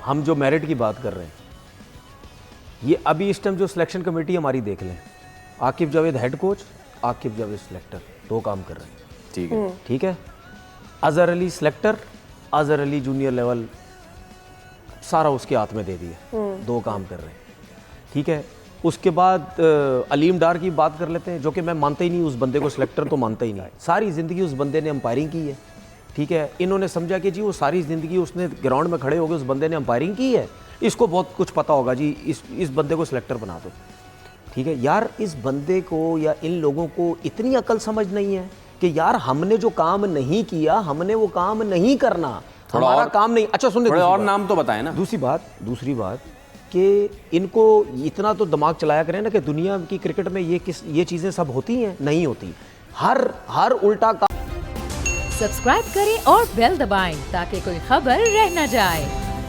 हम जो मेरिट की बात कर रहे हैं, ये अभी इस टाइम जो सिलेक्शन कमेटी हमारी देख लें, Aqib Javed head coach, Aqib Javed selector, 2 काम कर रहे हैं। ठीक है। ठीक है, Azhar Ali selector, Azhar Ali junior level सारा उसके हाथ में दे दिए, 2 काम कर रहे हैं। ठीक है, उसके बाद अलीम डार की बात कर लेते हैं, जो कि मैं मानता ही नहीं उस बंदे को, सिलेक्टर तो मानता ही नहीं। सारी ज़िंदगी उस बंदे ने अंपायरिंग की है। ठीक है, इन्होंने समझा कि जी वो सारी ज़िंदगी उसने ग्राउंड में खड़े होकर उस बंदे ने अंपायरिंग की है, इसको बहुत कुछ पता होगा जी, इस बंदे को सिलेक्टर बना दो। ठीक है यार, इस बंदे को या इन लोगों को इतनी अकल समझ नहीं है कि यार हमने जो काम नहीं किया, हमने वो काम नहीं करना, हमारा काम नहीं। अच्छा सुनिए, थोड़े और नाम तो बताएं ना। दूसरी बात कि इनको इतना तो दिमाग चलाया करें ना कि दुनिया की क्रिकेट में ये चीज़ें सब होती हैं, नहीं होती। हर उल्टा काम। सब्सक्राइब करें और बेल दबाएं ताकि कोई खबर रह न जाए।